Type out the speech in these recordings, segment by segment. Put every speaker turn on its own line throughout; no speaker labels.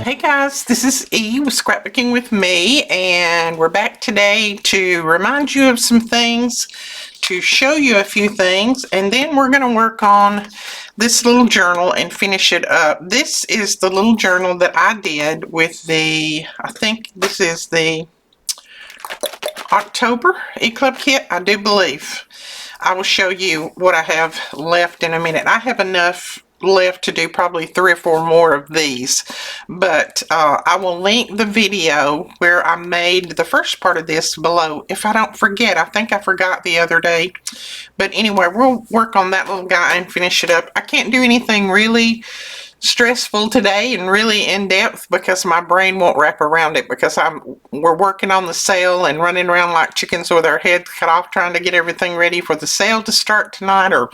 Hey guys, this is E with Scrapbooking with me, and we're back today to remind you of some things, to show you a few things, and then we're going to work on this little journal and finish it up. This is the little journal that I did with the, I think this is the October E-Club kit, I do believe. I will show you what I have left in a minute. I have enough left to do probably 3 or 4 more of these, but I will link the video where I made the first part of this below if I don't forget. I think I forgot the other day, but anyway, we'll work on that little guy and finish it up. I can't do anything really stressful today and really in depth because my brain won't wrap around it, because we're working on the sale and running around like chickens with our heads cut off trying to get everything ready for the sale to start tonight or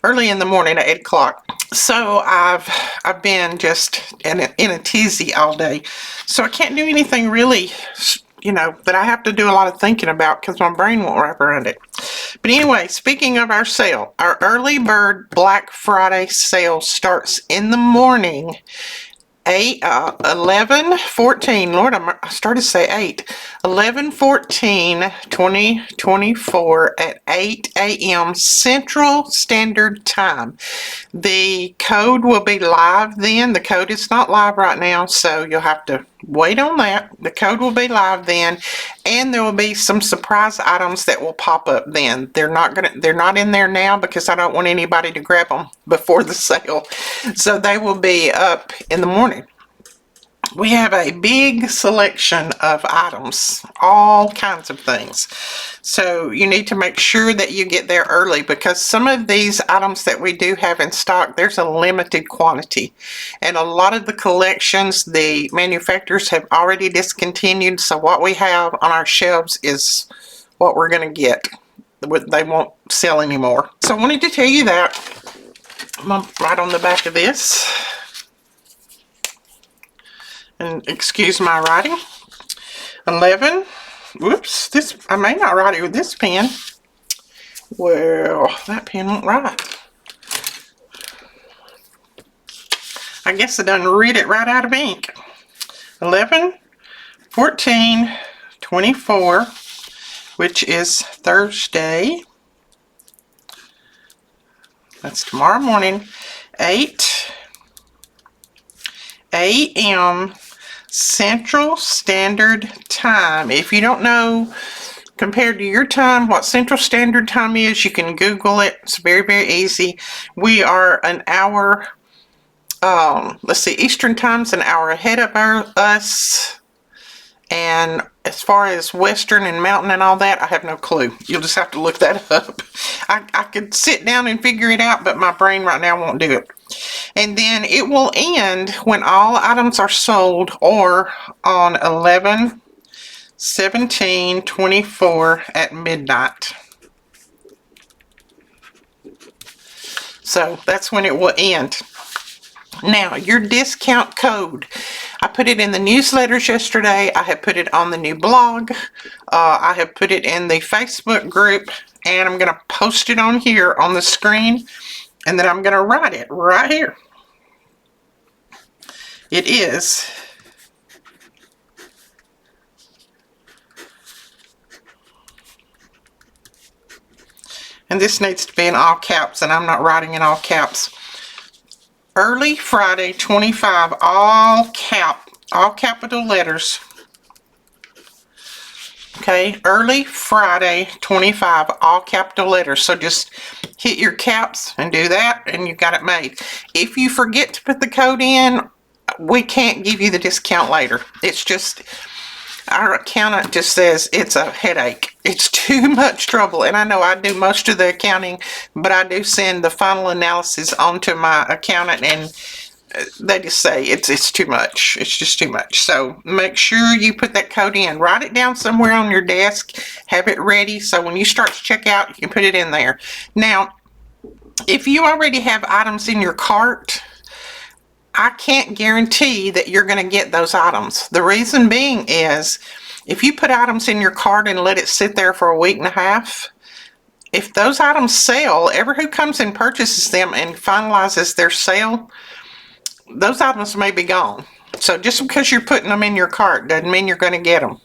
early in the morning at 8 o'clock. So I've been just in a tizzy all day, so I can't do anything really, you know, that I have to do a lot of thinking about because my brain won't wrap around it. But anyway, speaking of our sale, our early bird Black Friday sale starts in the morning, 11/14, Lord, I started to say 8, 11/14/2024 at 8 a.m. Central Standard Time. The code will be live then. The code is not live right now, so you'll have to wait on that. The code will be live then, and there will be some surprise items that will pop up then. They're not in there now because I don't want anybody to grab them before the sale. So they will be up in the morning. We have a big selection of items, all kinds of things. So you need to make sure that you get there early, because some of these items that we do have in stock, there's a limited quantity. And a lot of the collections, the manufacturers have already discontinued. So what we have on our shelves is what we're going to get. They won't sell anymore. So I wanted to tell you that. Right on the back of this. And excuse my writing. 11. Whoops, this, I may not write it with this pen. Well, that pen won't write. I guess I done read it right out of ink. 11/14/24, which is Thursday. That's tomorrow morning, 8 a.m. Central Standard Time. If you don't know, compared to your time, what Central Standard Time is, you can Google it. It's very, very easy. We are an hour, let's see, Eastern Time's an hour ahead of us. And as far as Western and Mountain and all that, I have no clue. You'll just have to look that up. I could sit down and figure it out, but my brain right now won't do it. And then it will end when all items are sold, or on 11/17/24 at midnight. So that's when it will end. Now, your discount code, I put it in the newsletters yesterday. I have put it on the new blog. I have put it in the Facebook group, and I'm going to post it on here on the screen, and then I'm going to write it right here. It is and this needs to be in all caps, and I'm not writing in all caps. Early Friday 25, all capital letters. Okay, early Friday 25, all capital letters. So just hit your caps and do that, and you got it made. If you forget to put the code in, we can't give you the discount later. It's just, our accountant just says it's a headache. It's too much trouble. And I know I do most of the accounting, but I do send the final analysis on to my accountant, and they just say it's too much. It's just too much. So make sure you put that code in. Write it down somewhere on your desk. Have it ready so when you start to check out, you can put it in there. Now, if you already have items in your cart, I can't guarantee that you're going to get those items. The reason being is, if you put items in your cart and let it sit there for a week and a half, if those items sell, everyone who comes and purchases them and finalizes their sale, those items may be gone. So just because you're putting them in your cart doesn't mean you're going to get them.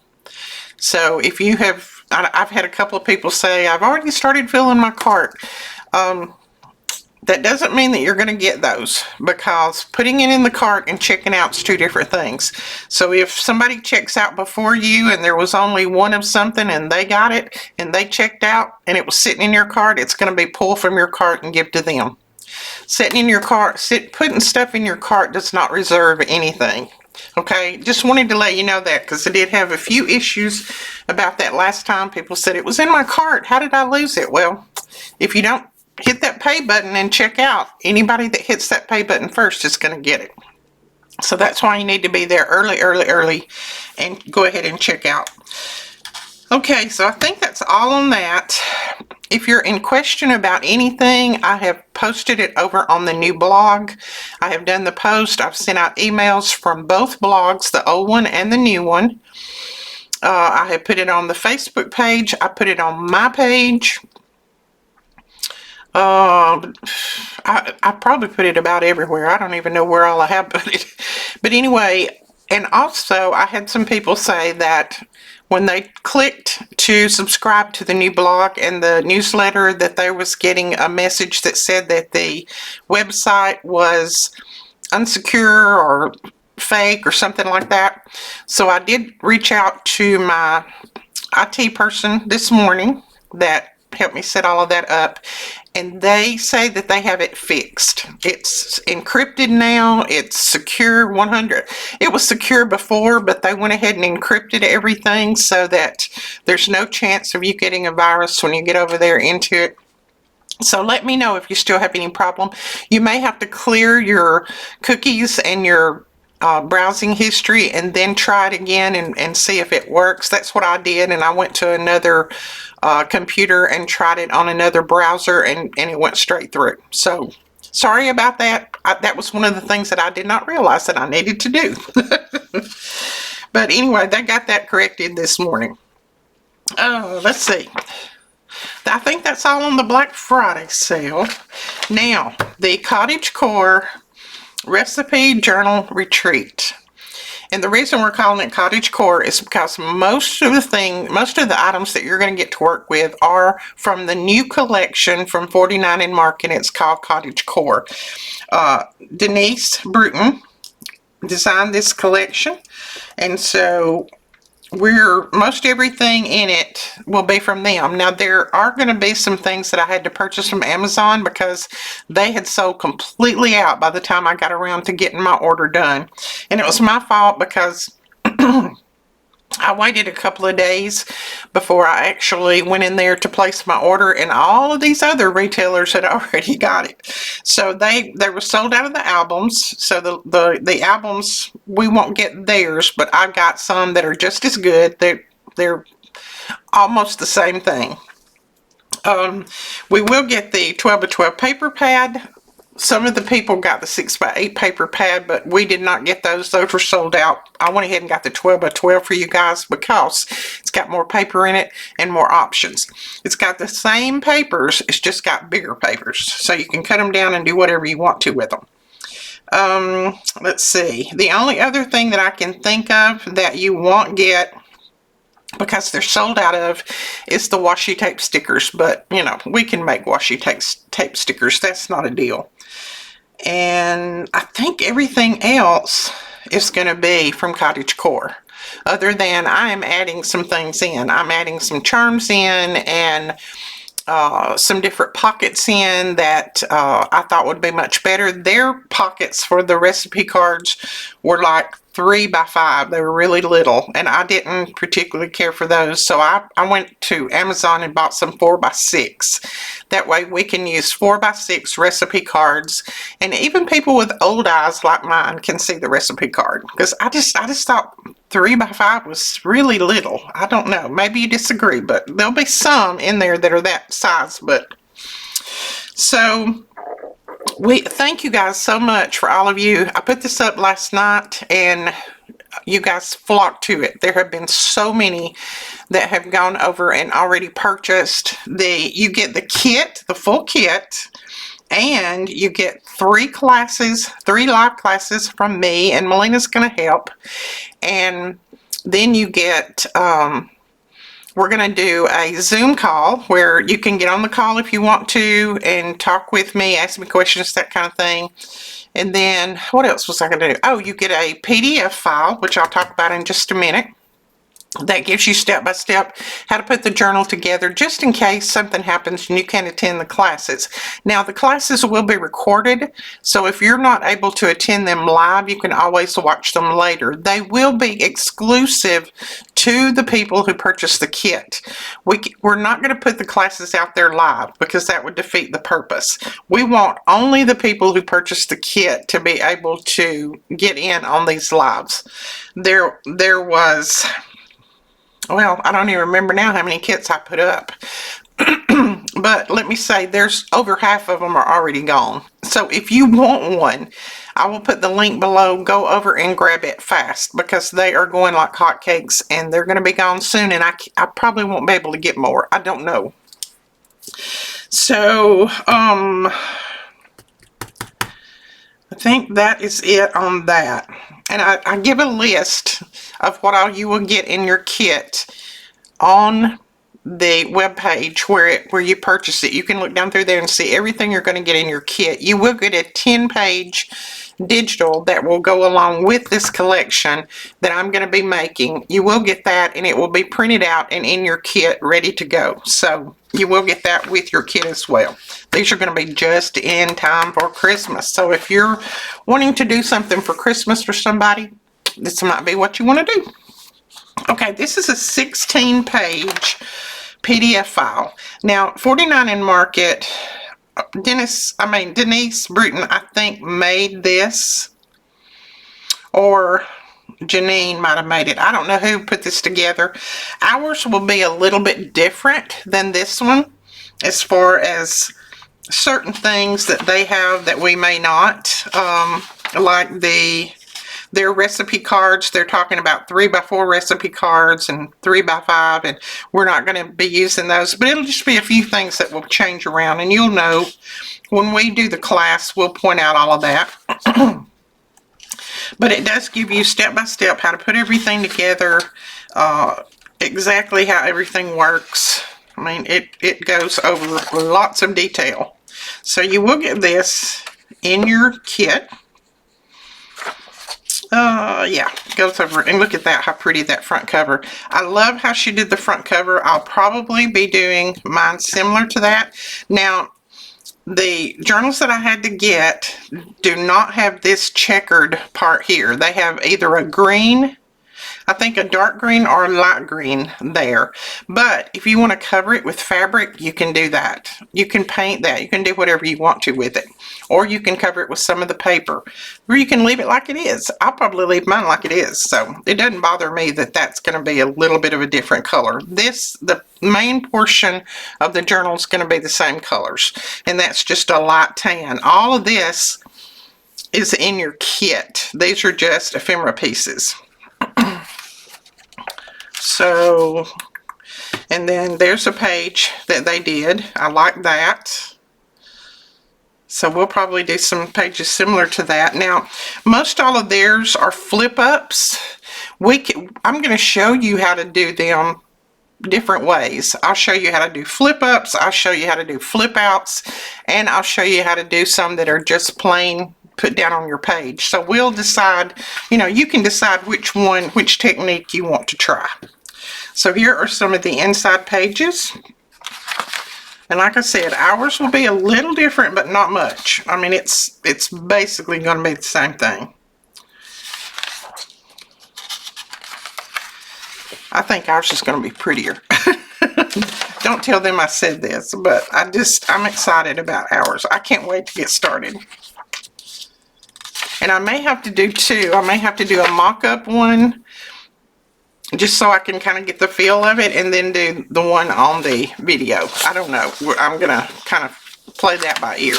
So if you have, I've had a couple of people say, I've already started filling my cart. That doesn't mean that you're going to get those, because putting it in the cart and checking out is two different things. So if somebody checks out before you and there was only one of something and they got it and they checked out and it was sitting in your cart, it's going to be pulled from your cart and give to them. Sitting in your cart, putting stuff in your cart does not reserve anything. Okay, just wanted to let you know that, because I did have a few issues about that last time. People said, it was in my cart, how did I lose it? Well, if you don't hit that pay button and check out, anybody that hits that pay button first is going to get it. So that's why you need to be there early and go ahead and check out. Okay, so I think that's all on that. If you're in question about anything, I have posted it over on the new blog. I have done the post. I've sent out emails from both blogs, the old one and the new one. I have put it on the Facebook page. I put it on my page. I probably put it about everywhere. I don't even know where all I have put it. But anyway, and also I had some people say that when they clicked to subscribe to the new blog and the newsletter, that they was getting a message that said that the website was unsecure or fake or something like that. So I did reach out to my IT person this morning that helped me set all of that up, and they say that they have it fixed. It's encrypted now. It's secure 100. It was secure before, but they went ahead and encrypted everything so that there's no chance of you getting a virus when you get over there into it. So let me know if you still have any problem. You may have to clear your cookies and your browsing history and then try it again and see if it works. That's what I did, and I went to another computer and tried it on another browser, and it went straight through. So sorry about that. That was one of the things that I did not realize that I needed to do. But anyway, they got that corrected this morning. Let's see. I think that's all on the Black Friday sale. Now, the Cottage Core Recipe Journal Retreat. And the reason we're calling it Cottage Core is because most of the items that you're going to get to work with are from the new collection from 49 and Mark, and it's called Cottage Core. Denise Bruton designed this collection, and so most everything in it will be from them. Now, there are going to be some things that I had to purchase from Amazon because they had sold completely out by the time I got around to getting my order done. And it was my fault because I waited a couple of days before I actually went in there to place my order, and all of these other retailers had already got it. So they were sold out of the albums. So the albums, we won't get theirs, but I got some that are just as good. They're almost the same thing. We will get the 12x12 paper pad. Some of the people got the 6x8 paper pad, but we did not get those. Those were sold out. I went ahead and got the 12x12 for you guys because it's got more paper in it and more options. It's got the same papers, it's just got bigger papers, so you can cut them down and do whatever you want to with them. Let's see. The only other thing that I can think of that you won't get because they're sold out of is the washi tape stickers, but you know, we can make washi tape stickers. That's not a deal. And I think everything else is going to be from Cottage Core, other than I am adding some things in. I'm adding some charms in and some different pockets in that I thought would be much better. Their pockets for the recipe cards were like 3x5. They were really little, and I didn't particularly care for those, so I went to Amazon and bought some 4x6. That way we can use 4x6 recipe cards, and even people with old eyes like mine can see the recipe card, because I just thought 3x5 was really little. I don't know, maybe you disagree, but there'll be some in there that are that size. But so we thank you guys so much for all of you. I put this up last night and you guys flocked to it. There have been so many that have gone over and already purchased. You get the kit, the full kit, And you get 3 classes, 3 live classes from me, and Melina's going to help. And then you get, we're going to do a Zoom call where you can get on the call if you want to and talk with me, ask me questions, that kind of thing. And then what else was I going to do? Oh, you get a PDF file, which I'll talk about in just a minute. That gives you step-by-step how to put the journal together just in case something happens and you can't attend the classes. Now, the classes will be recorded, so if you're not able to attend them live, you can always watch them later. They will be exclusive to the people who purchase the kit. We're not going to put the classes out there live because that would defeat the purpose. We want only the people who purchase the kit to be able to get in on these lives. There was... Well, I don't even remember now how many kits I put up. But let me say, there's over half of them are already gone. So if you want one, I will put the link below. Go over and grab it fast because they are going like hotcakes and they're going to be gone soon. And I probably won't be able to get more. I don't know. So, I think that is it on that. And I give a list of what all you will get in your kit on the web page where you purchase it. You can look down through there and see everything you're going to get in your kit. You will get a 10-page digital that will go along with this collection that I'm going to be making. You will get that, and it will be printed out and in your kit ready to go. So you will get that with your kit as well. These are going to be just in time for Christmas. So if you're wanting to do something for Christmas for somebody, this might be what you want to do. Okay, this is a 16-page PDF file. Now, 49 and Market, Denise Bruton, I think, made this. Or Janine might have made it. I don't know who put this together. Ours will be a little bit different than this one as far as certain things that they have that we may not. Like their recipe cards. They're talking about 3x4 recipe cards and 3x5, and we're not going to be using those, but it'll just be a few things that will change around, and you'll know when we do the class. We'll point out all of that. But it does give you step-by-step how to put everything together, exactly how everything works. I mean, it goes over lots of detail. So you will get this in your kit. Yeah, goes over, and look at that, how pretty that front cover. I love how she did the front cover. I'll probably be doing mine similar to that. Now, the journals that I had to get do not have this checkered part here. They have either a green, I think a dark green or a light green there. But if you want to cover it with fabric, you can do that. You can paint that. You can do whatever you want to with it. Or you can cover it with some of the paper. Or you can leave it like it is. I'll probably leave mine like it is. So it doesn't bother me that that's going to be a little bit of a different color. The main portion of the journal is going to be the same colors. And that's just a light tan. All of this is in your kit. These are just ephemera pieces. So, and then there's a page that they did. I like that. So we'll probably do some pages similar to that. Now, most all of theirs are flip-ups. I'm going to show you how to do them different ways. I'll show you how to do flip-ups. I'll show you how to do flip-outs. And I'll show you how to do some that are just plain put down on your page. So we'll decide, you can decide which technique you want to try. So here are some of the inside pages. And like I said, ours will be a little different, but not much. I mean, it's basically going to be the same thing. I think ours is going to be prettier. Don't tell them I said this, but I'm excited about ours. I can't wait to get started. And I may have to do two. I may have to do a mock-up one, just so I can kind of get the feel of it, and then do the one on the video. I don't know. I'm going to kind of play that by ear.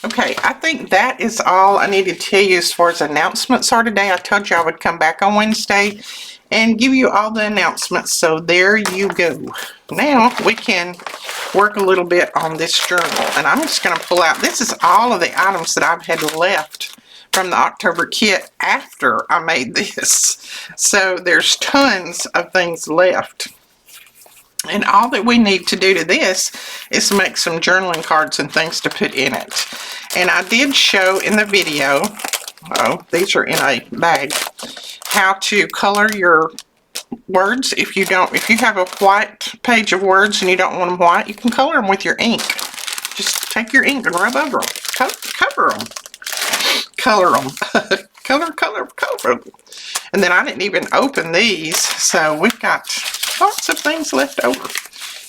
Okay, I think that is all I need to tell you as far as announcements are today. I told you I would come back on Wednesday and give you all the announcements. So there you go. Now we can work a little bit on this journal, and I'm just going to pull out, this is all of the items that I've had left from the October kit after I made this. So there's tons of things left. And all that we need to do to this is make some journaling cards and things to put in it. And I did show in the video, oh, these are in a bag, how to color your words. If you have a white page of words and you don't want them white, you can color them with your ink. Just take your ink and rub over them. Cover them. Color them. color. And then I didn't even open these, so we've got lots of things left over.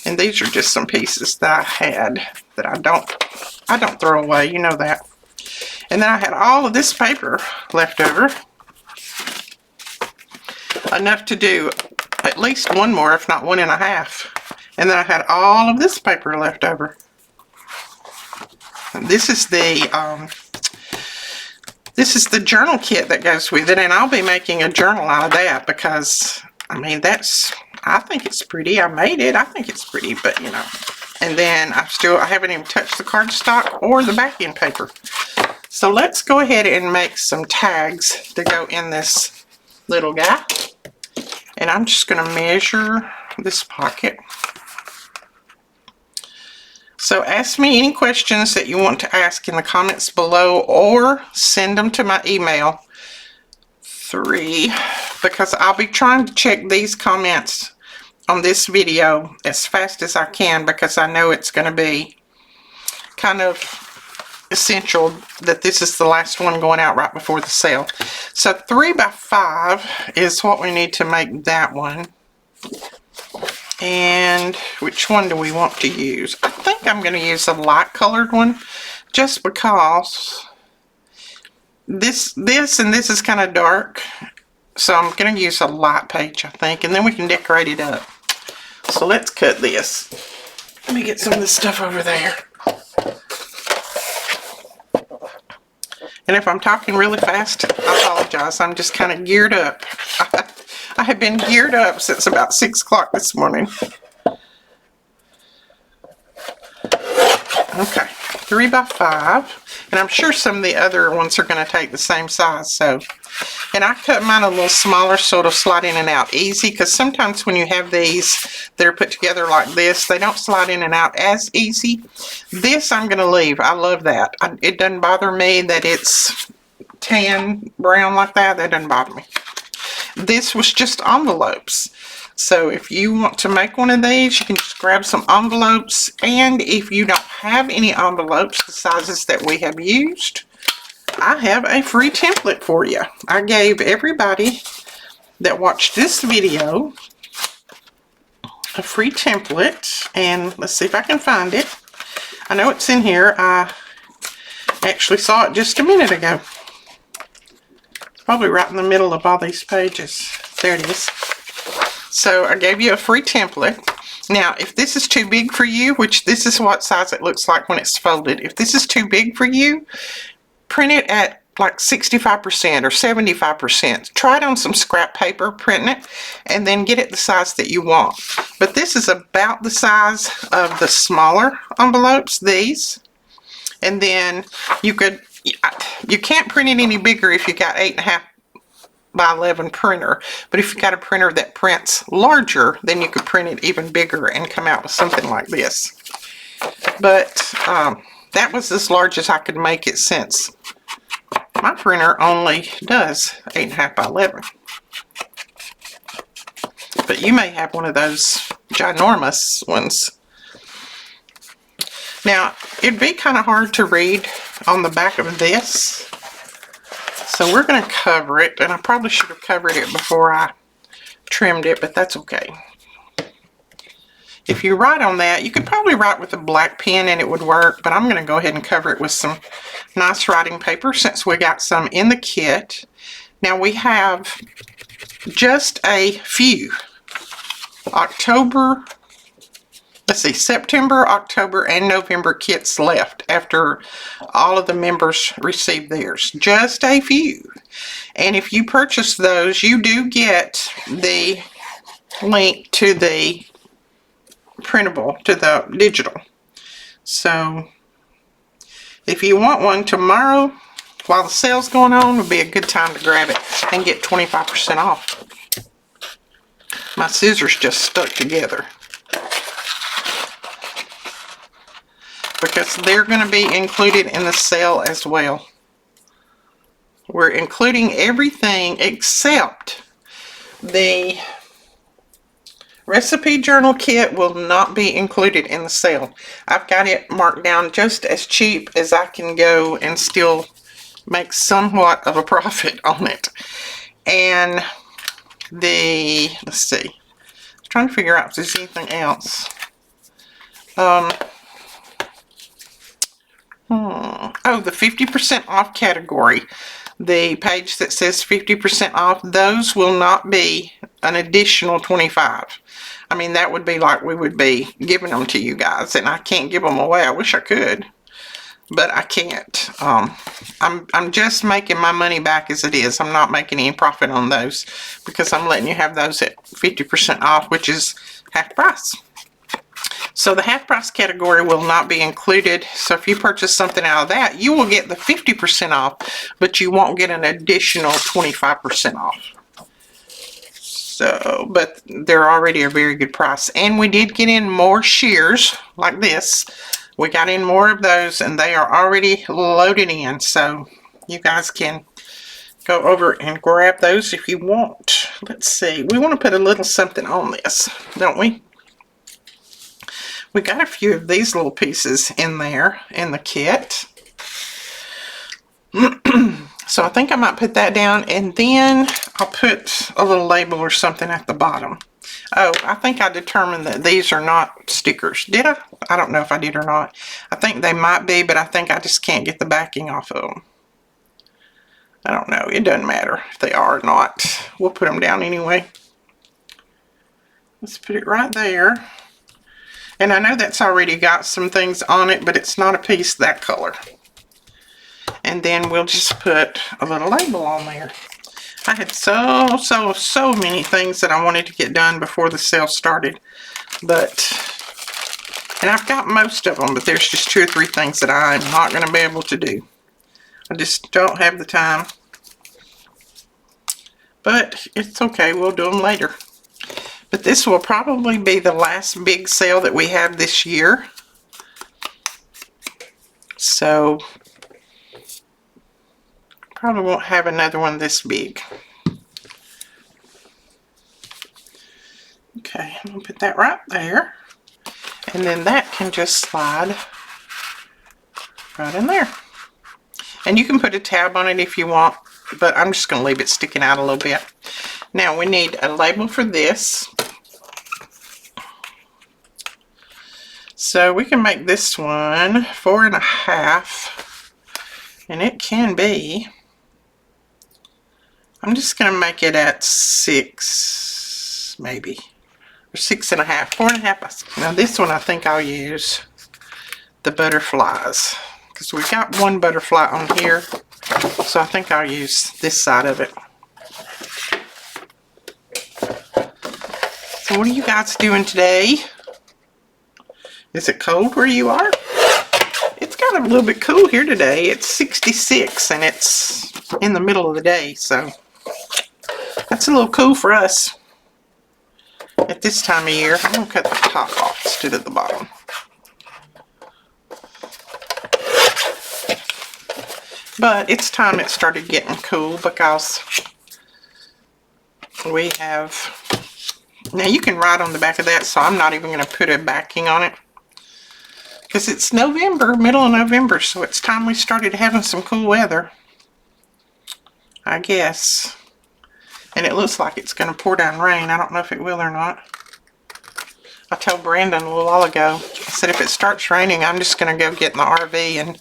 And these are just some pieces that I had that I don't throw away, you know that. And then I had all of this paper left over. Enough to do at least one more, if not 1.5. And then I had all of this paper left over. And this is the journal kit that goes with it, and I'll be making a journal out of that because, I mean, I think it's pretty. I made it. I think it's pretty, but you know. And then I haven't even touched the cardstock or the backing paper. So let's go ahead and make some tags to go in this little guy. And I'm just going to measure this pocket. So ask me any questions that you want to ask in the comments below, or send them to my email 3, because I'll be trying to check these comments on this video as fast as I can, because I know it's going to be kind of essential that this is the last one going out right before the sale. So 3 by 5 is what we need to make that one. And which one do we want to use? I think I'm going to use a light colored one, just because this is kind of dark. So I'm going to use a light page, I think, and then we can decorate it up. So let's cut this. Let me get some of this stuff over there. And if I'm talking really fast, I apologize. I'm just kind of geared up. I have been geared up since about 6 o'clock this morning. Okay, 3 by 5. And I'm sure some of the other ones are going to take the same size. So, and I cut mine a little smaller so it'll slide in and out easy, because sometimes when you have these that are put together like this, they don't slide in and out as easy. This I'm going to leave. I love that. It doesn't bother me that it's tan brown like that. That doesn't bother me. This was just envelopes. So if you want to make one of these, you can just grab some envelopes. And if you don't have any envelopes, the sizes that we have used, I have a free template for you. I gave everybody that watched this video a free template. And let's see if I can find it. I know it's in here. I actually saw it just a minute ago. Probably right in the middle of all these pages. There it is. So I gave you a free template. Now, if this is too big for you, which this is what size it looks like when it's folded. If this is too big for you, print it at like 65% or 75%. Try it on some scrap paper, print it, and then get it the size that you want. But this is about the size of the smaller envelopes, these. And then you can't print it any bigger if you got 8.5 by 11 printer, but if you got a printer that prints larger, then you could print it even bigger and come out with something like this. But that was as large as I could make it, since my printer only does 8.5 by 11. But you may have one of those ginormous ones. Now, it'd be kind of hard to read on the back of this, so we're going to cover it, and I probably should have covered it before I trimmed it, but that's okay. If you write on that, you could probably write with a black pen and it would work, but I'm going to go ahead and cover it with some nice writing paper since we got some in the kit. Now we have just a few. October let's see, September, October, and November kits left after all of the members receive theirs. Just a few. And if you purchase those, you do get the link to the printable, to the digital. So if you want one tomorrow, while the sale's going on, would be a good time to grab it and get 25% off. My scissors just stuck together because they're going to be included in the sale as well. We're including everything except the recipe journal kit will not be included in the sale. I've got it marked down just as cheap as I can go and still make somewhat of a profit on it. And the, let's see, I was trying to figure out if there's anything else. Oh, the 50% off category. The page that says 50% off, those will not be an additional 25. I mean, that would be like we would be giving them to you guys, and I can't give them away. I wish I could, but I can't. I'm just making my money back as it is. I'm not making any profit on those because I'm letting you have those at 50% off, which is half price. So the half price category will not be included. So if you purchase something out of that, you will get the 50% off, but you won't get an additional 25% off. So, but they're already a very good price. And we did get in more shears like this. We got in more of those and they are already loaded in. So you guys can go over and grab those if you want. Let's see. We want to put a little something on this, don't we? We got a few of these little pieces in there in the kit. So I think I might put that down, and then I'll put a little label or something at the bottom. Oh, I think I determined that these are not stickers. Did I? I don't know if I did or not. I think they might be, but I think I just can't get the backing off of them. I don't know. It doesn't matter if they are or not. We'll put them down anyway. Let's put it right there. And I know that's already got some things on it, but it's not a piece that color. And then we'll just put a little label on there. I had so many things that I wanted to get done before the sale started. And I've got most of them, but there's just 2 or 3 things that I'm not going to be able to do. I just don't have the time. But it's okay, we'll do them later. But this will probably be the last big sale that we have this year. So probably won't have another one this big. Okay, I'm going to put that right there. And then that can just slide right in there. And you can put a tab on it if you want, but I'm just going to leave it sticking out a little bit. Now we need a label for this. So we can make this one 4.5, and it can be, I'm just going to make it at 6, maybe, or 6.5, 4.5. Now this one I think I'll use the butterflies, because we've got one butterfly on here, so I think I'll use this side of it. So what are you guys doing today? Is it cold where you are? It's got a little bit cool here today. It's 66 and it's in the middle of the day, so that's a little cool for us at this time of year. I'm going to cut the top off instead of the bottom. But it's time it started getting cool because we have, now you can write on the back of that, so I'm not even going to put a backing on it. Because it's November, middle of November, so it's time we started having some cool weather, I guess. And it looks like it's going to pour down rain. I don't know if it will or not. I told Brandon a little while ago, I said if it starts raining, I'm just going to go get in the RV and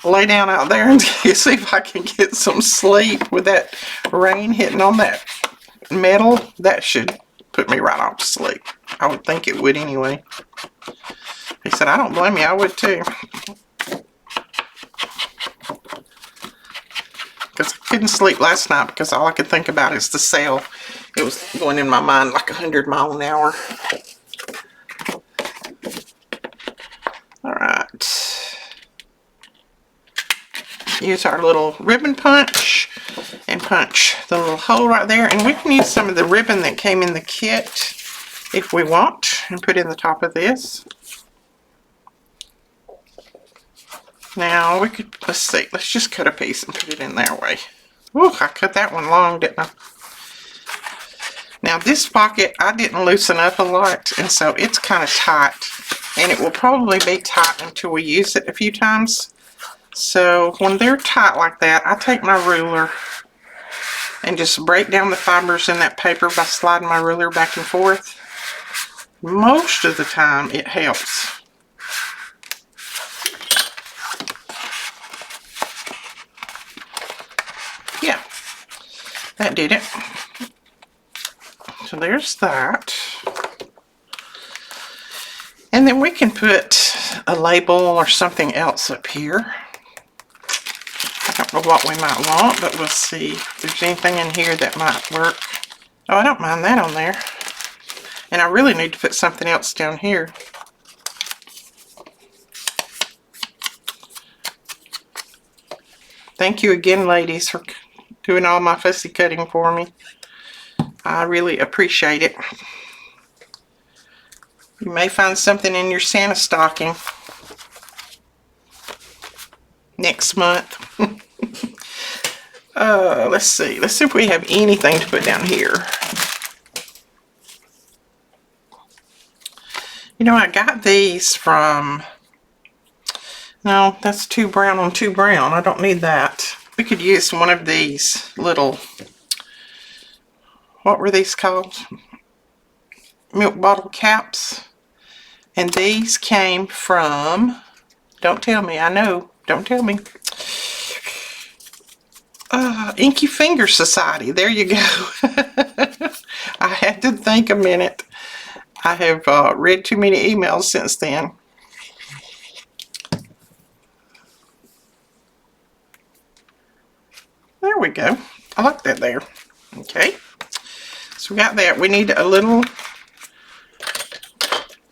lay down out there and see if I can get some sleep with that rain hitting on that metal. That should put me right off to sleep. I would think it would anyway. He said, I don't blame you, I would too. Because I couldn't sleep last night because all I could think about is the sale. It was going in my mind like 100 miles an hour. Alright. Use our little ribbon punch and punch the little hole right there. And we can use some of the ribbon that came in the kit if we want and put in the top of this. Now we could, let's see, let's just cut a piece and put it in that way. Ooh, I cut that one long, didn't I? Now this pocket, I didn't loosen up a lot, and so it's kind of tight. And it will probably be tight until we use it a few times. So when they're tight like that, I take my ruler and just break down the fibers in that paper by sliding my ruler back and forth. Most of the time it helps. Yeah, that did it. So there's that. And then we can put a label or something else up here. I don't know what we might want, but we'll see if there's anything in here that might work. Oh, I don't mind that on there. And I really need to put something else down here. Thank you again, ladies, for doing all my fussy cutting for me. I really appreciate it. You may find something in your Santa stocking next month. Let's see. Let's see if we have anything to put down here. You know, I got these from... No, that's too brown on too brown. I don't need that. We could use one of these little... What were these called? Milk bottle caps. And these came from... Don't tell me. I know. Don't tell me. Inky Finger Society. There you go. I had to think a minute. I have read too many emails since then. There we go. I like that there. Okay. So we got that. We need a little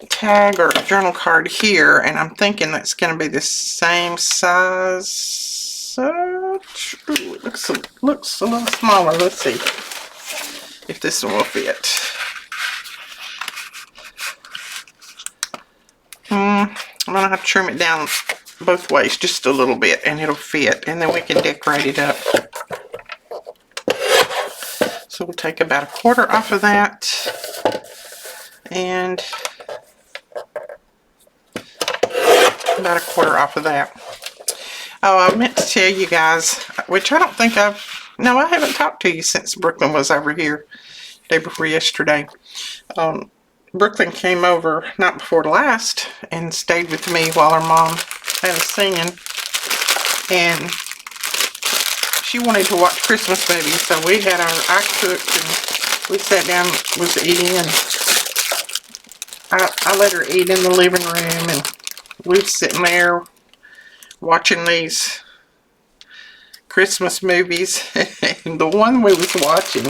tag or journal card here, and I'm thinking that's going to be the same size. Ooh, it looks a little smaller. Let's see if this one will fit. I'm going to have to trim it down both ways just a little bit, and it'll fit, and then we can decorate it up. So we'll take about 1/4 off of that, and about 1/4 off of that. Oh, I meant to tell you guys, which I don't think no, I haven't talked to you since Brooklyn was over here, day before yesterday. Brooklyn came over night before last and stayed with me while her mom had us singing, and she wanted to watch Christmas movies, so we had I cooked and we sat down, was eating, and I let her eat in the living room, and we were sitting there watching these Christmas movies. And the one we was watching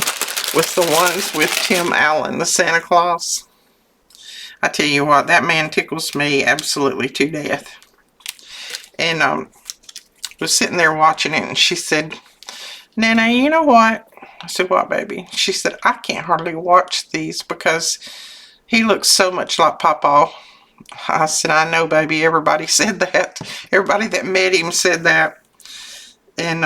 was the ones with Tim Allen, the Santa Claus. I tell you what, that man tickles me absolutely to death. And was sitting there watching it, and she said, Nana, you know what? I said, what, baby? She said, I can't hardly watch these because he looks so much like Papa. I said, I know, baby. Everybody said that. Everybody that met him said that. And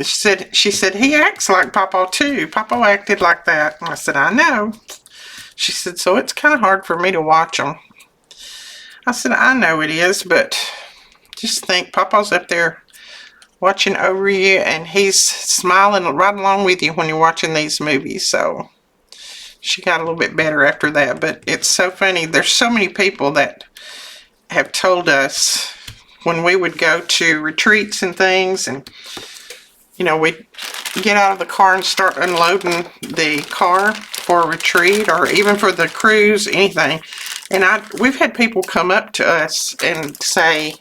she said, he acts like Papa too. Papa acted like that. And I said, I know. She said, so it's kind of hard for me to watch them. I said, I know it is, but just think, Papa's up there watching over you, and he's smiling right along with you when you're watching these movies. So she got a little bit better after that. But it's so funny. There's so many people that have told us when we would go to retreats and things, and you know, we'd get out of the car and start unloading the car for a retreat or even for the cruise, anything. And we've had people come up to us and say,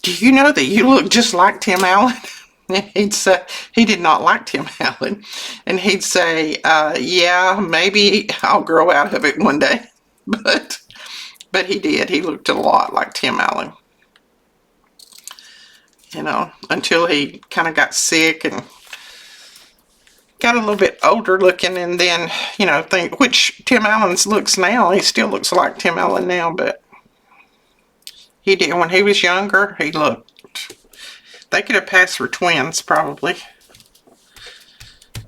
do you know that you look just like Tim Allen? And he'd say, he did not like Tim Allen. And he'd say, yeah, maybe I'll grow out of it one day. But he did. He looked a lot like Tim Allen. You know, until he kind of got sick and got a little bit older looking, and then, you know, which Tim Allen's looks now, he still looks like Tim Allen now, but he did when he was younger. He looked, they could have passed for twins probably.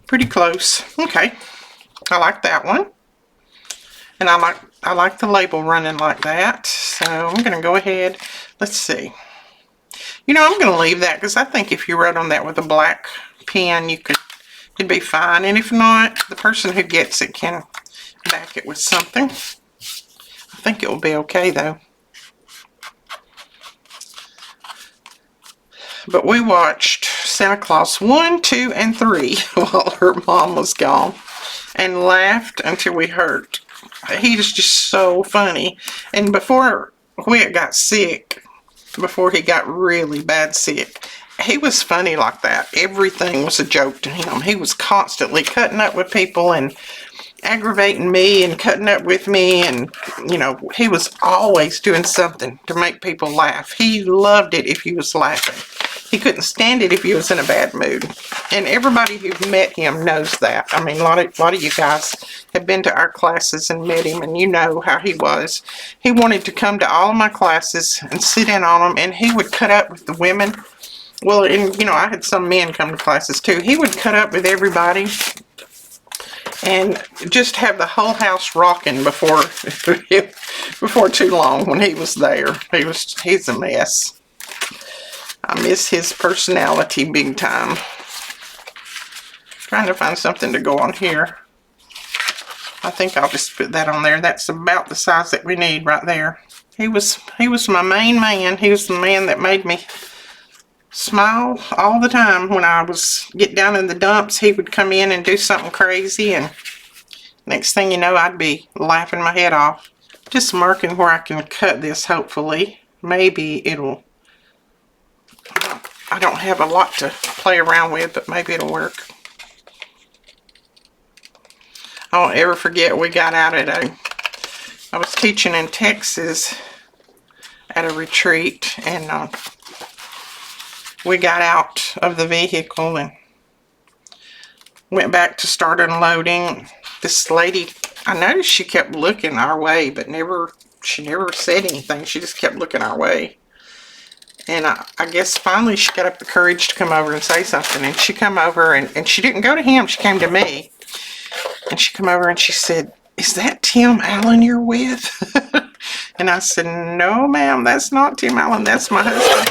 Pretty close. Okay, I like that one, and I like the label running like that. So I'm gonna go ahead, let's see. You know, I'm gonna leave that because I think if you wrote on that with a black pen, it'd be fine. And if not, the person who gets it can back it with something. I think it will be okay though. But we watched Santa Claus 1, 2, and 3 while her mom was gone and laughed until we hurt. He was just so funny. And before Wyatt got sick, before he got really bad sick, he was funny like that. Everything was a joke to him. He was constantly cutting up with people and aggravating me and cutting up with me, and you know, he was always doing something to make people laugh. He loved it if he was laughing. He couldn't stand it if he was in a bad mood. And everybody who met him knows that. I mean, a lot of you guys have been to our classes and met him, and you know how he was. He wanted to come to all of my classes and sit in on them, and he would cut up with the women. Well, and you know, I had some men come to classes too. He would cut up with everybody and just have the whole house rocking before too long when he was there. He's a mess. I miss his personality big time. Trying to find something to go on here. I think I'll just put that on there. That's about the size that we need right there. He was my main man. He was the man that made me smile all the time. When I was get down in the dumps, he would come in and do something crazy, and next thing you know, I'd be laughing my head off. Just marking where I can cut this, hopefully. Maybe it'll, I don't have a lot to play around with, but maybe it'll work. I won't ever forget, we got out at I was teaching in Texas at a retreat, and we got out of the vehicle and went back to start unloading. This lady, I noticed she kept looking our way, but she never said anything. She just kept looking our way. And I guess finally she got up the courage to come over and say something. And she come over, and she didn't go to him. She came to me. And she come over and she said, "Is that Tim Allen you're with?" And I said, "No, ma'am, that's not Tim Allen. That's my husband."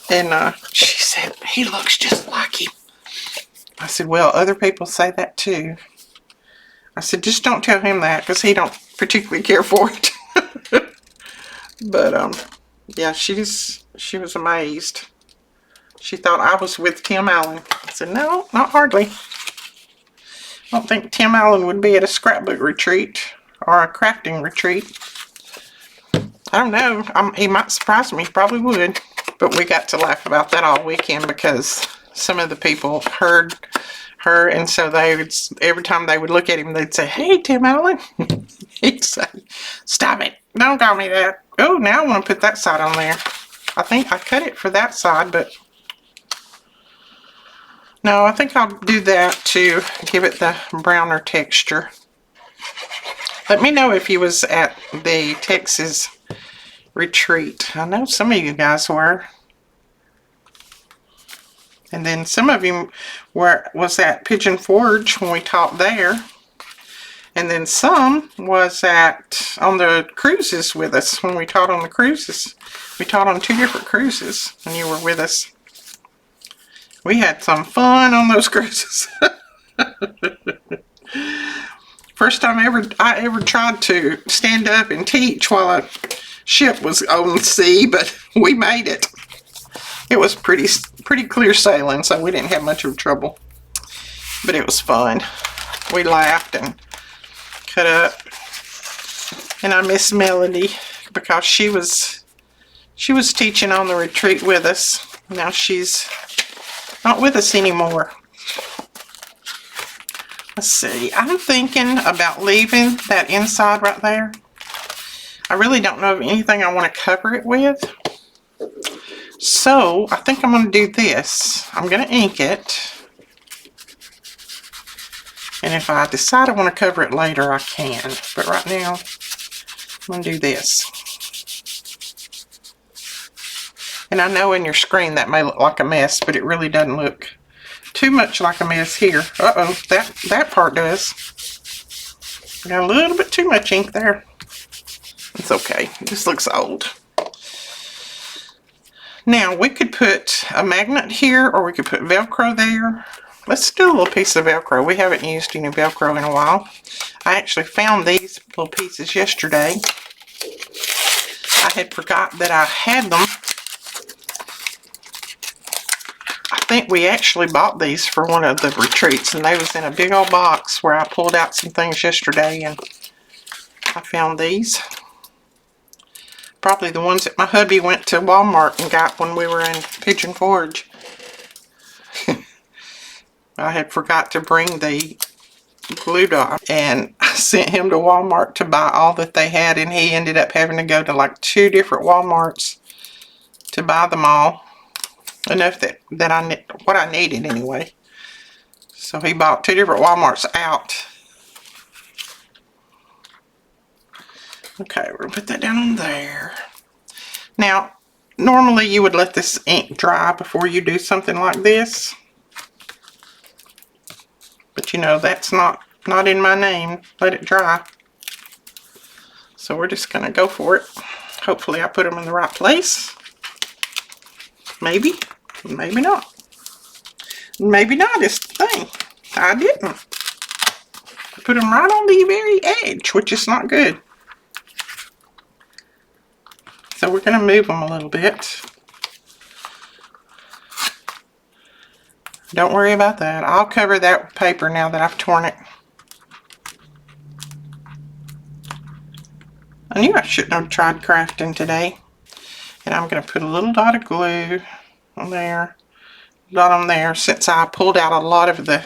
And she said, "He looks just like him." I said, "Well, other people say that too." I said, "Just don't tell him that, because he don't particularly care for it." But yeah, she was amazed. She thought I was with Tim Allen. I said, "No, not hardly. I don't think Tim Allen would be at a scrapbook retreat or a crafting retreat." I don't know. He might surprise me. He probably would. But we got to laugh about that all weekend because some of the people heard her, and so they would, every time they would look at him, they'd say, "Hey, Tim Allen." He'd say, "Stop it. Don't call me that." Oh, now I want to put that side on there. I think I cut it for that side, but no, I think I'll do that to give it the browner texture. Let me know if you was at the Texas retreat. I know some of you guys were. And then some of you was at Pigeon Forge when we taught there. And then some was on the cruises with us when we taught on the cruises. We taught on 2 different cruises and you were with us. We had some fun on those cruises. First time I ever tried to stand up and teach while a ship was on the sea, but we made it. It was pretty clear sailing, so we didn't have much of trouble. But it was fun. We laughed and cut up. And I miss Melody because she was teaching on the retreat with us. Now she's not with us anymore. Let's see. I'm thinking about leaving that inside right there. I really don't know of anything I want to cover it with. So I think I'm going to do this. I'm going to ink it. And if I decide I want to cover it later, I can. But right now, I'm going to do this. And I know in your screen that may look like a mess, but it really doesn't look too much like a mess here. Uh-oh, that part does. I got a little bit too much ink there. It's okay. This looks old. Now, we could put a magnet here, or we could put Velcro there. Let's do a little piece of Velcro. We haven't used any Velcro in a while. I actually found these little pieces yesterday. I had forgot that I had them. I think we actually bought these for one of the retreats, and they was in a big old box where I pulled out some things yesterday, and I found these. Probably the ones that my hubby went to Walmart and got when we were in Pigeon Forge. I had forgot to bring the glue dot, and I sent him to Walmart to buy all that they had, and he ended up having to go to like 2 different Walmarts to buy them all. Enough that what I needed anyway. So he bought 2 different Walmarts out. Okay, we're going to put that down on there. Now, normally you would let this ink dry before you do something like this. But you know, that's not in my name. Let it dry. So we're just going to go for it. Hopefully I put them in the right place. Maybe. Maybe not. Maybe not is the thing. I didn't. I put them right on the very edge, which is not good. So we're going to move them a little bit. Don't worry about that. I'll cover that with paper now that I've torn it. I knew I shouldn't have tried crafting today. And I'm going to put a little dot of glue on there. Dot on there, since I pulled off a lot of the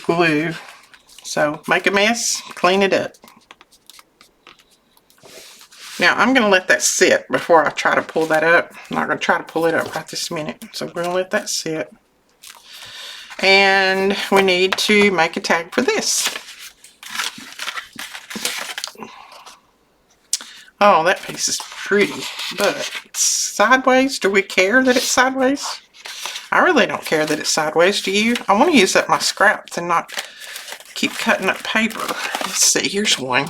glue. So make a mess, clean it up. Now I'm going to let that sit before I try to pull that up. I'm not going to try to pull it up right this minute. So we're going to let that sit. And we need to make a tag for this. Oh, that piece is pretty, but it's sideways. Do we care that it's sideways? I really don't care that it's sideways. Do you? I want to use up my scraps and not keep cutting up paper. Let's see. Here's one.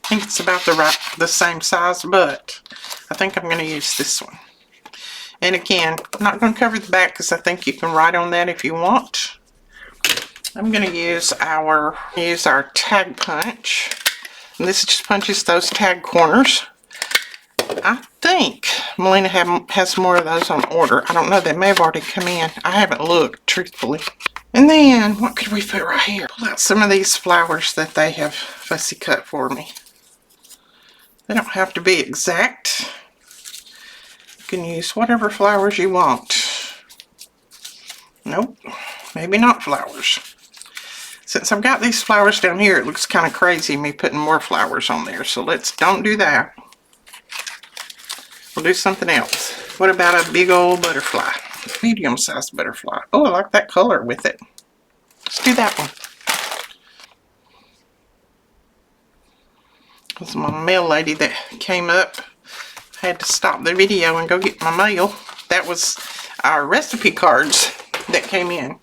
I think it's about the same size, but I think I'm going to use this one. And again, I'm not going to cover the back because I think you can write on that if you want. I'm going to use our tag punch. And this just punches those tag corners. I think Melina has more of those on order. I don't know, they may have already come in. I haven't looked, truthfully. And then, what could we put right here? Pull out some of these flowers that they have fussy cut for me. They don't have to be exact. You can use whatever flowers you want. Nope, maybe not flowers. Since I've got these flowers down here, it looks kind of crazy me putting more flowers on there. So don't do that. We'll do something else. What about a big old butterfly? Medium-sized butterfly. Oh, I like that color with it. Let's do that one. This is my mail lady that came up. I had to stop the video and go get my mail. That was our recipe cards that came in.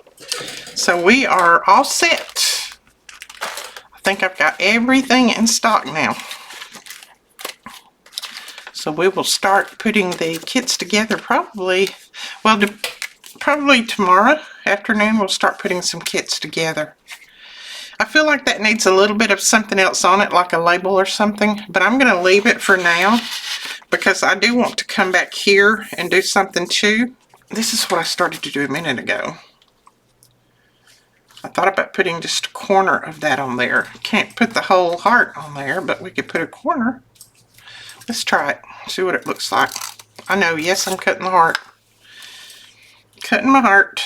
So we are all set. I think I've got everything in stock now. So we will start putting the kits together probably tomorrow afternoon. We'll start putting some kits together. I feel like that needs a little bit of something else on it, like a label or something, but I'm going to leave it for now because I do want to come back here and do something too. This is what I started to do a minute ago. I thought about putting just a corner of that on there. Can't put the whole heart on there, but we could put a corner. Let's try it, see what it looks like. I know, yes, I'm cutting the heart. Cutting my heart.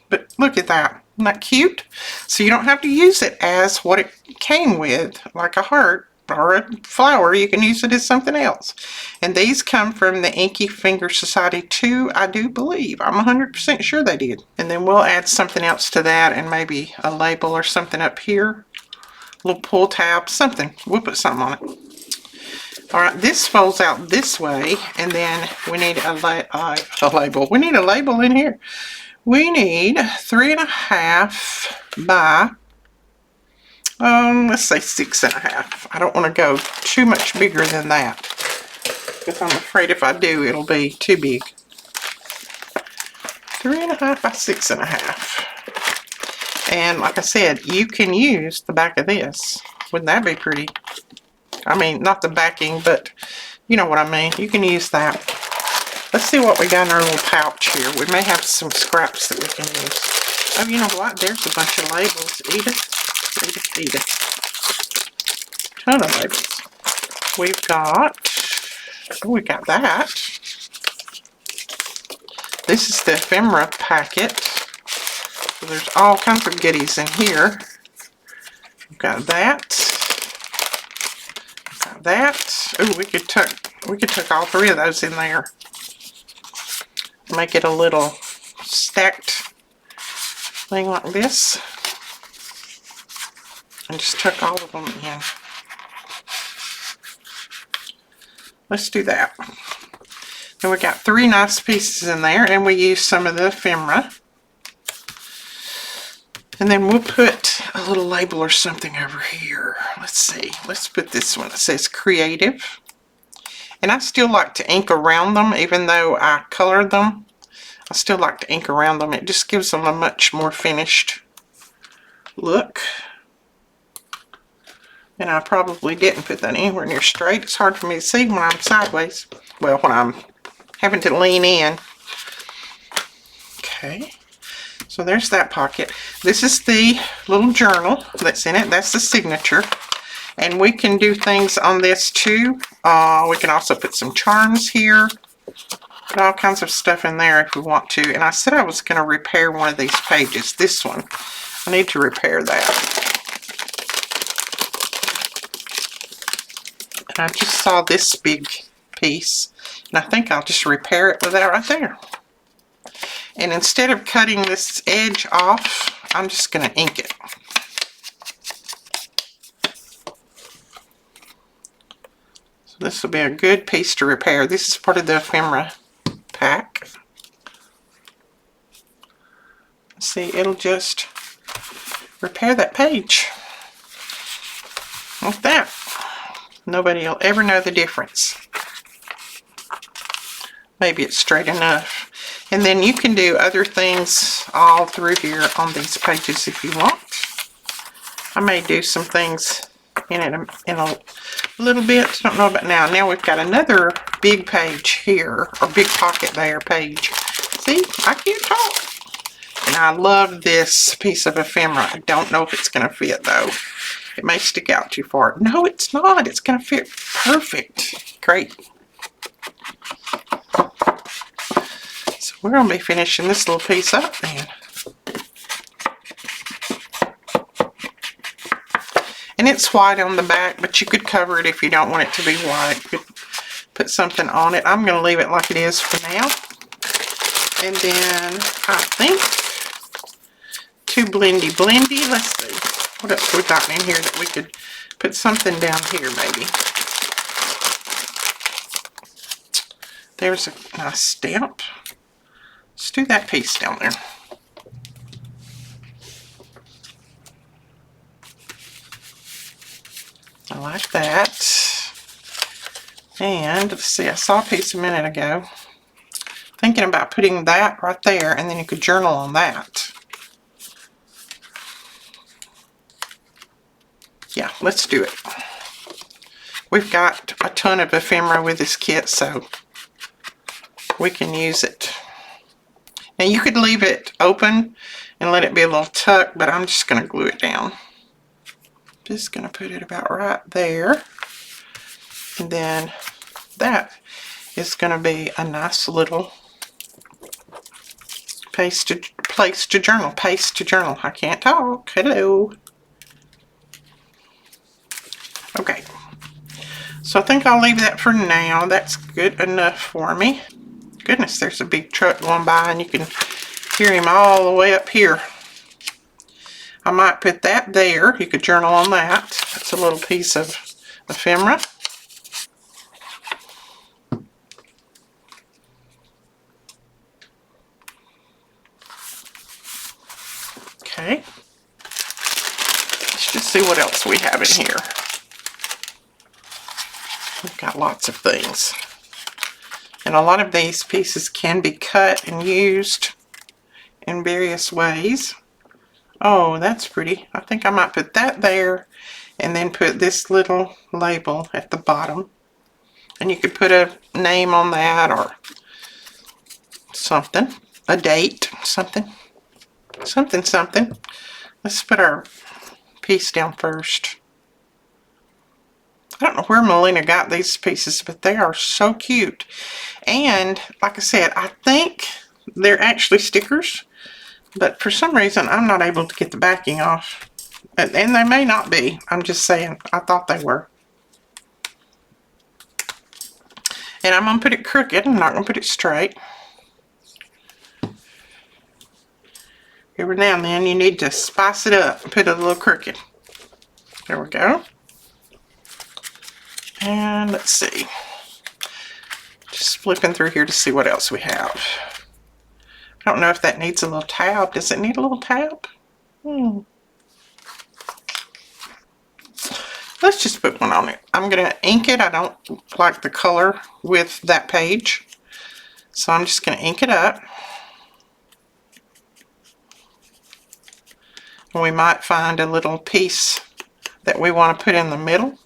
But look at that. Isn't that cute? So you don't have to use it as what it came with, like a heart or a flower. You can use it as something else. And these come from the Inky Finger Society too, I do believe. I'm 100% sure they did. And then we'll add something else to that, and maybe a label or something up here. A little pull tab, something. We'll put something on it. Alright, this folds out this way, and then we need a label. We need a label in here. We need 3.5 by, let's say 6.5. I don't want to go too much bigger than that, because I'm afraid if I do, it'll be too big. 3.5 by 6.5. And like I said, you can use the back of this. Wouldn't that be pretty? I mean, not the backing, but you know what I mean. You can use that. Let's see what we got in our little pouch here. We may have some scraps that we can use. Oh, you know what? There's a bunch of labels. Edith. Ton of labels. We've got, oh, we got that. This is the ephemera packet. So there's all kinds of goodies in here. We've got that. Got that. Oh, we could tuck all three of those in there. Make it a little stacked thing like this. And just tuck all of them in. Let's do that. Then we got 3 nice pieces in there, and we use some of the ephemera. And then we'll put a little label or something over here. Let's see. Let's put this one that says creative. And I still like to ink around them, even though I colored them. I still like to ink around them. It just gives them a much more finished look. And I probably didn't put that anywhere near straight. It's hard for me to see when I'm sideways. Well, when I'm having to lean in. Okay. So there's that pocket. This is the little journal that's in it. That's the signature. And we can do things on this too. We can also put some charms here. Put all kinds of stuff in there if we want to. And I said I was going to repair one of these pages. This one. I need to repair that. And I just saw this big piece. And I think I'll just repair it with that right there. And instead of cutting this edge off, I'm just going to ink it. So this will be a good piece to repair. This is part of the ephemera pack. See, it'll just repair that page. Like that. Nobody will ever know the difference. Maybe it's straight enough. And then you can do other things all through here on these pages if you want. I may do some things in it in a little bit. Don't know about now. Now we've got another big page here, or big pocket there page. See, I can't talk. And I love this piece of ephemera. I don't know if it's going to fit though. It may stick out too far. No, it's not. It's going to fit perfect. Great. So we're going to be finishing this little piece up then. And it's white on the back, but you could cover it if you don't want it to be white. You could put something on it. I'm going to leave it like it is for now. And then I think too blendy. Let's see. What else we got in here that we could put something down here maybe. There's a nice stamp. Let's do that piece down there. I like that. And let's see, I saw a piece a minute ago. Thinking about putting that right there, and then you could journal on that. Yeah, let's do it. we've got a ton of ephemera with this kit, so we can use it. Now you could leave it open and let it be a little tuck, but I'm just going to glue it down. Just going to put it about right there. And then that is going to be a nice little place to journal. I can't talk. Hello. Okay. So I think I'll leave that for now. That's good enough for me. Goodness, there's a big truck going by and you can hear him all the way up here. I might put that there. You could journal on that. That's a little piece of ephemera. Okay. Let's just see what else we have in here. We've got lots of things. And a lot of these pieces can be cut and used in various ways. Oh, that's pretty. I think I might put that there and then put this little label at the bottom. And you could put a name on that or something. A date, something. Something. Let's put our piece down first. I don't know where Melina got these pieces, but they are so cute. And, like I said, I think they're actually stickers. But for some reason, I'm not able to get the backing off. And they may not be. I'm just saying, I thought they were. And I'm going to put it crooked. I'm not going to put it straight. Every now and then, you need to spice it up and put it a little crooked. There we go. And let's see. Just flipping through here to see what else we have. I don't know if that needs a little tab. Does it need a little tab? Let's just put one on it. I'm going to ink it. I don't like the color with that page. So I'm just going to ink it up. And we might find a little piece that we want to put in the middle.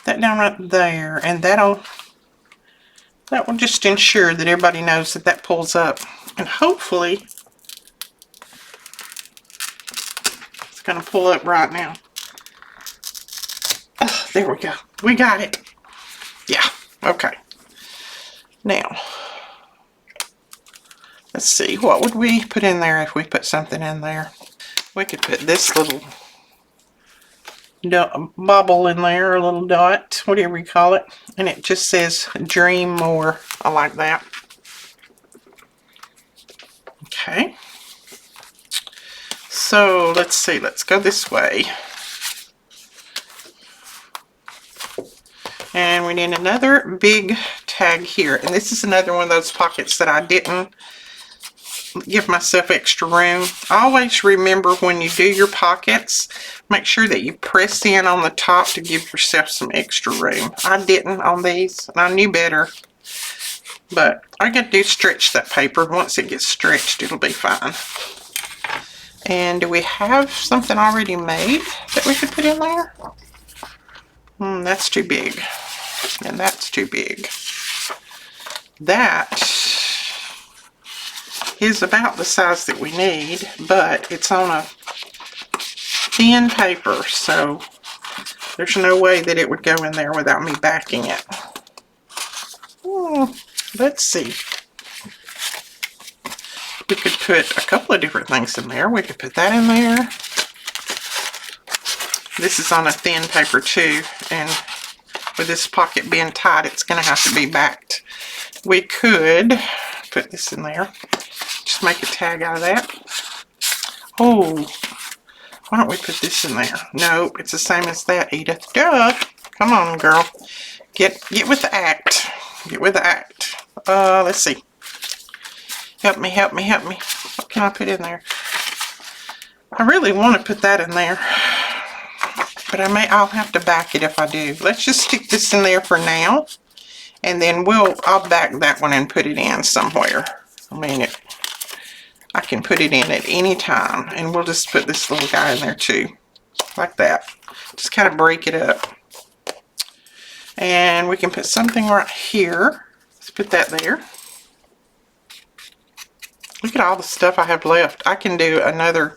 That down right there, and that will just ensure that everybody knows that that pulls up, and hopefully it's going to pull up right now. Oh, there we go. We got it. Yeah. Okay. Now let's see, what would we put in there if we put something in there? We could put this little bubble in there, a little dot, whatever you call it, and it just says dream more. I like that. Okay, so let's see, let's go this way, and we need another big tag here, and this is another one of those pockets that I didn't give myself extra room. Always remember when you do your pockets, make sure that you press in on the top to give yourself some extra room. I didn't on these, and I knew better. But all you got to do is stretch that paper. Once it gets stretched, it'll be fine. And do we have something already made that we could put in there? That's too big. And that's too big. That is about the size that we need, but it's on a thin paper, so there's no way that it would go in there without me backing it. Let's see. We could put a couple of different things in there. We could put that in there. This is on a thin paper too, and with this pocket being tight, it's going to have to be backed. We could put this in there. Just make a tag out of that. Oh, why don't we put this in there? No, it's the same as that, Edith. Duh. Come on, girl. Get with the act. Get with the act. Let's see. Help me. What can I put in there? I really want to put that in there, but I'll have to back it if I do. Let's just stick this in there for now, and then I'll back that one and put it in somewhere. I mean, I can put it in at any time. And we'll just put this little guy in there too, like that. Just kind of break it up. And we can put something right here. Let's put that there. Look at all the stuff I have left. I can do another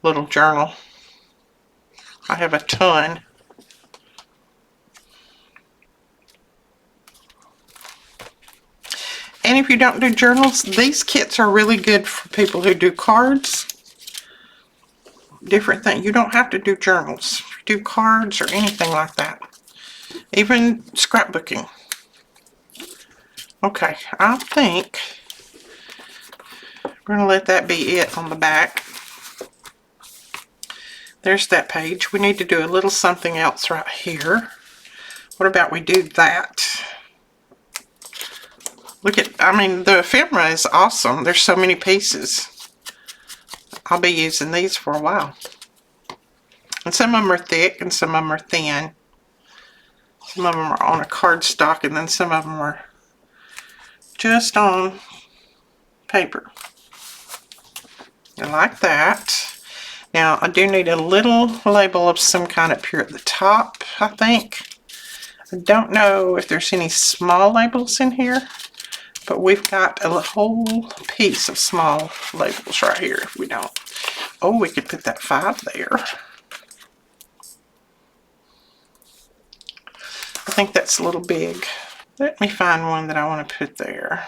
little journal. I have a ton. And if you don't do journals, these kits are really good for people who do cards. Different things. You don't have to do journals. Do cards or anything like that. Even scrapbooking. Okay, I think we're going to let that be it on the back. There's that page. We need to do a little something else right here. What about we do that? Look at, I mean, the ephemera is awesome. There's so many pieces. I'll be using these for a while. And some of them are thick and some of them are thin. Some of them are on a cardstock and then some of them are just on paper. I like that. Now, I do need a little label of some kind up here at the top, I think. I don't know if there's any small labels in here, but we've got a whole piece of small labels right here if we don't. Oh, we could put that 5 there. I think that's a little big. Let me find one that I want to put there.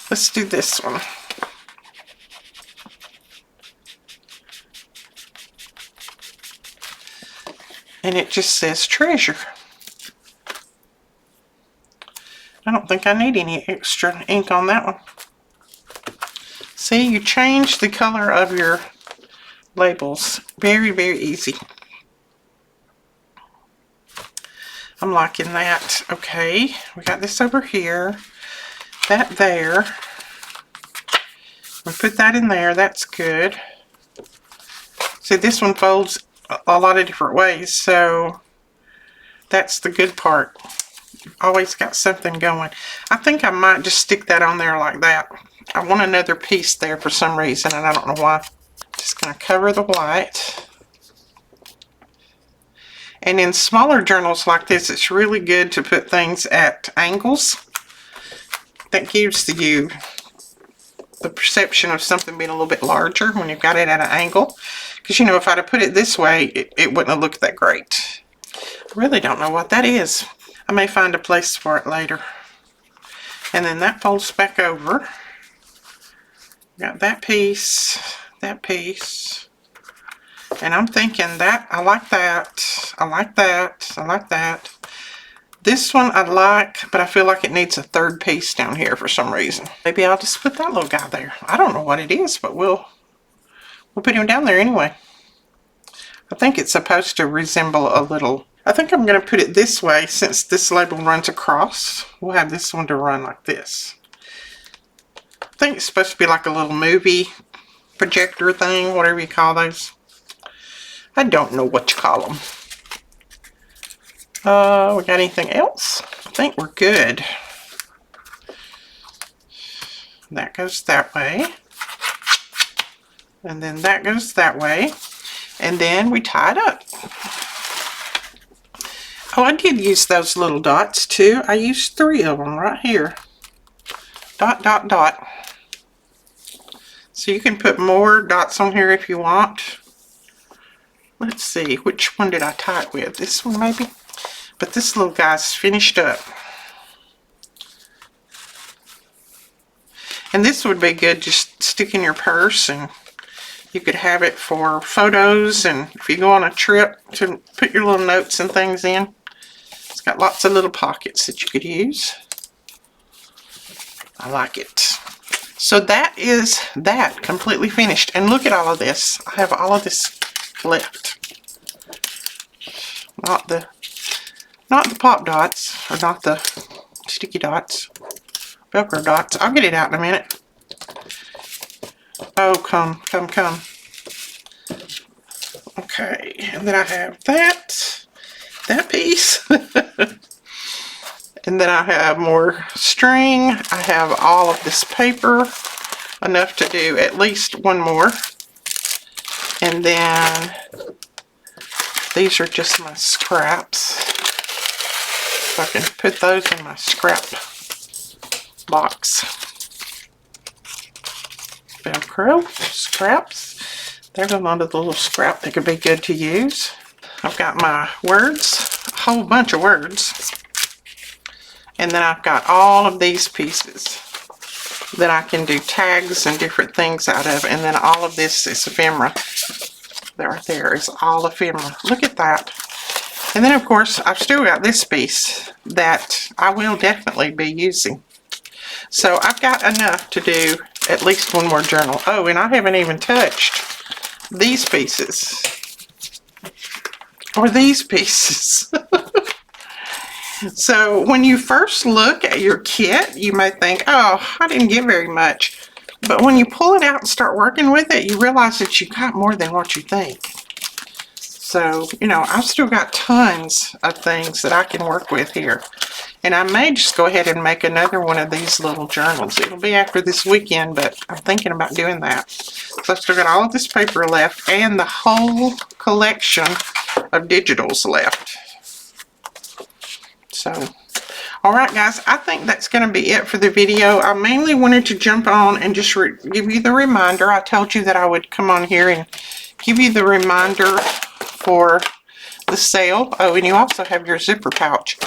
Let's do this one. And it just says treasure. I don't think I need any extra ink on that one. See, you change the color of your labels. Very, very easy. I'm liking that. Okay, we got this over here. That there. We put that in there. That's good. See, this one folds a lot of different ways, so that's the good part. Always got something going. I think I might just stick that on there like that. I want another piece there for some reason, and I don't know why. Just going to cover the white. And in smaller journals like this, it's really good to put things at angles. That gives you the perception of something being a little bit larger when you've got it at an angle. Because, you know, if I'd have put it this way, it wouldn't have looked that great. I really don't know what that is. I may find a place for it later. And then that folds back over. Got that piece, and I'm thinking that, I like that, I like that, I like that. This one I like, but I feel like it needs a third piece down here for some reason. Maybe I'll just put that little guy there. I don't know what it is, but we'll put him down there anyway. I think it's supposed to resemble a little, I think I'm going to put it this way since this label runs across. We'll have this one to run like this. I think it's supposed to be like a little movie projector thing, whatever you call those. I don't know what you call them. We got anything else? I think we're good. That goes that way. And then that goes that way. And then we tie it up. Oh, I did use those little dots too. I used 3 of them right here. Dot, dot, dot. So you can put more dots on here if you want. Let's see, which one did I tie it with? This one maybe? But this little guy's finished up. And this would be good, just stick in your purse, and you could have it for photos, and if you go on a trip to put your little notes and things in. It's got lots of little pockets that you could use. I like it. So that is that, completely finished. And look at all of this. I have all of this left. Not the pop dots, or not the sticky dots. Velcro dots. I'll get it out in a minute. Oh, come. Okay, and then I have that piece. And And then I have more string. I have all of this paper, enough to do at least one more. And then these are just my scraps. So I can put those in my scrap box. Velcro, scraps. There's another little scrap that could be good to use. I've got my words, a whole bunch of words. And then I've got all of these pieces that I can do tags and different things out of. And then all of this is ephemera. That right there is all ephemera. Look at that. And then of course I've still got this piece that I will definitely be using. So I've got enough to do at least one more journal. Oh, and I haven't even touched these pieces. Or these pieces. So when you first look at your kit, you may think, oh, I didn't get very much. But when you pull it out and start working with it, you realize that you got more than what you think. So, you know, I've still got tons of things that I can work with here. And I may just go ahead and make another one of these little journals. It'll be after this weekend, but I'm thinking about doing that. So I've still got all of this paper left and the whole collection of digitals left. So, alright guys, I think that's going to be it for the video. I mainly wanted to jump on and just give you the reminder. I told you that I would come on here and give you the reminder for the sale. Oh, and you also have your zipper pouch.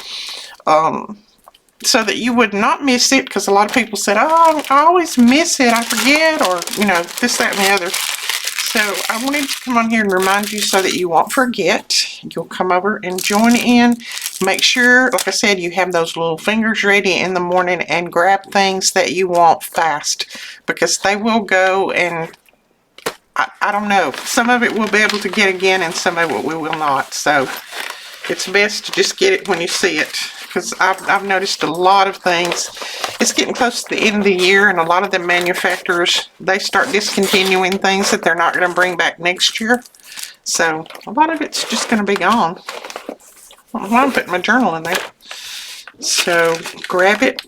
So that you would not miss it, because a lot of people said, oh, I always miss it, I forget, or, you know, this, that, and the other. So I wanted to come on here and remind you so that you won't forget. You'll come over and join in. Make sure, like I said, you have those little fingers ready in the morning and grab things that you want fast, because they will go, and I don't know. Some of it we'll be able to get again and some of it we will not. So it's best to just get it when you see it, because I've noticed a lot of things. It's getting close to the end of the year, and a lot of the manufacturers, they start discontinuing things that they're not going to bring back next year. So a lot of it's just going to be gone. I'm putting my journal in there. So grab it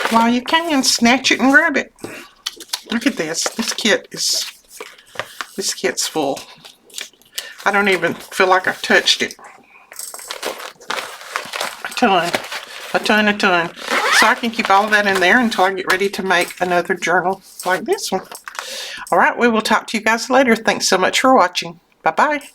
while you can. Snatch it and grab it. Look at this. This kit's full. I don't even feel like I've touched it. A ton. So I can keep all of that in there until I get ready to make another journal like this one. Alright, we will talk to you guys later. Thanks so much for watching. Bye-bye.